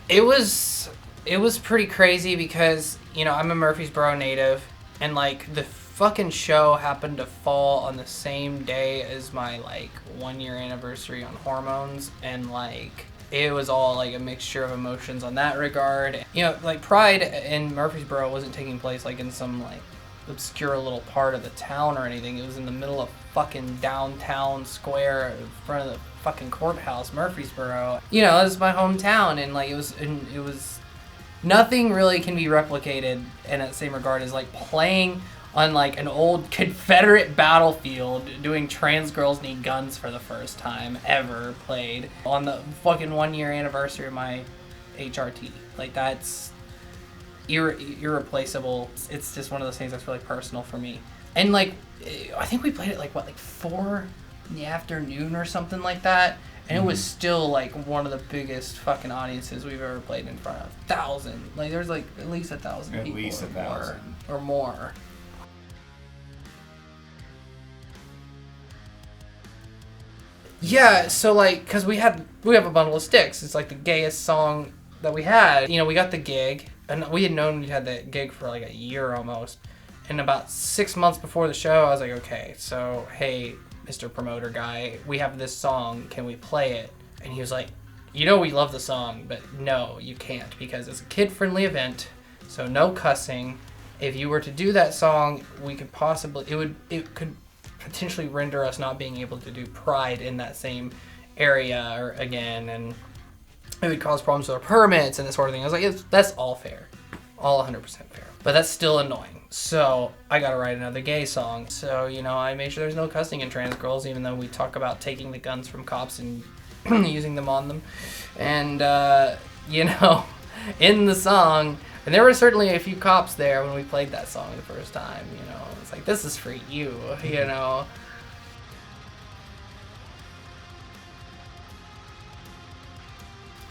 It was pretty crazy because, you know, I'm a Murfreesboro native, and like the fucking show happened to fall on the same day as my like 1 year anniversary on Hormones, and like it was all like a mixture of emotions on that regard. You know, like Pride in Murfreesboro wasn't taking place like in some like obscure little part of the town or anything. It was in the middle of fucking downtown square in front of the fucking courthouse, Murfreesboro. You know, it's my hometown, and like it was nothing really can be replicated in that same regard as like playing on like an old Confederate battlefield, doing Trans Girls Need Guns for the first time ever played on the fucking 1 year anniversary of my HRT. Like that's irreplaceable. It's just one of those things that's really personal for me. And like, I think we played it like 4 in the afternoon or something like that. And it was still like one of the biggest fucking audiences we've ever played in front of. 1,000. Like there's like at least 1,000 people. At least 1,000. Or more. Yeah, so like, cause we have a bundle of sticks. It's like the gayest song that we had. You know, we got the gig, and we had known we had that gig for like a year almost. And about 6 months before the show, I was like, okay, so hey, Mr. Promoter guy, we have this song. Can we play it? And he was like, you know, we love the song, but no, you can't because it's a kid-friendly event, so no cussing. If you were to do that song, we could possibly it could potentially render us not being able to do Pride in that same area or again, and it would cause problems with our permits and this sort of thing. I was like, that's all fair, all 100% fair, but that's still annoying. So I gotta write another gay song. So, you know, I made sure there's no cussing in Trans Girls, even though we talk about taking the guns from cops and using them on them. And, you know, in the song, and there were certainly a few cops there when we played that song the first time, you know. It's like, this is for you, you know.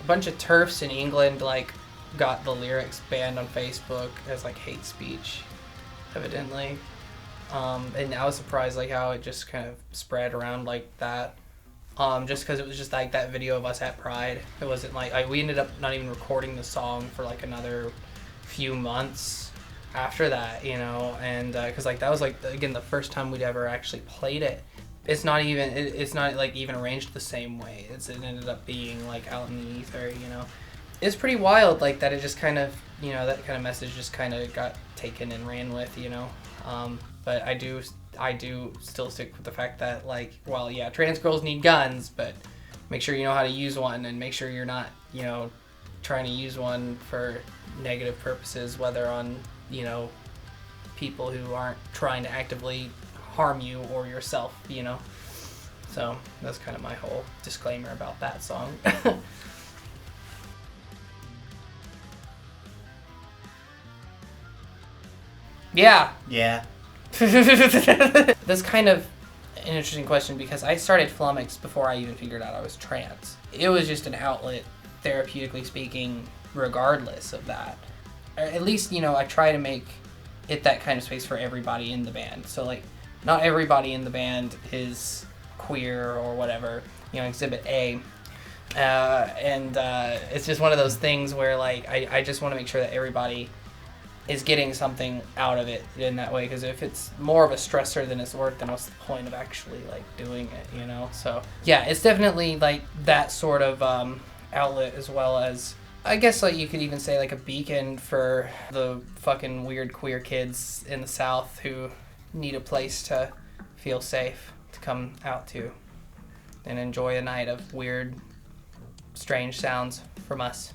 A bunch of TERFs in England, like, got the lyrics banned on Facebook as, like, hate speech, evidently. And I was surprised, like, how it just kind of spread around like that. Just because it was just, like, that video of us at Pride. It wasn't, like, we ended up not even recording the song for, like, another few months after that, you know, and because like that was like again the first time we'd ever actually played it. It's not like even arranged the same way. It ended up being like out in the ether, you know. It's pretty wild like that. It just kind of, you know, that kind of message just kind of got taken and ran with, you know. But I do still stick with the fact that like, well, yeah, trans girls need guns, but make sure you know how to use one, and make sure you're not, you know, trying to use one for negative purposes, whether on, you know, people who aren't trying to actively harm you or yourself, you know. So that's kind of my whole disclaimer about that song. Yeah. That's kind of an interesting question because I started Flummox before I even figured out I was trans. It was just an outlet, therapeutically speaking, regardless of that. Or at least, you know, I try to make it that kind of space for everybody in the band. So, like, not everybody in the band is queer or whatever, you know, Exhibit A. It's just one of those things where, like, I just want to make sure that everybody is getting something out of it in that way, because if it's more of a stressor than it's worth, then what's the point of actually, like, doing it, you know? So, yeah, it's definitely, like, that sort of outlet, as well as, I guess, like, you could even say, like, a beacon for the fucking weird queer kids in the South who need a place to feel safe to come out to and enjoy a night of weird, strange sounds from us.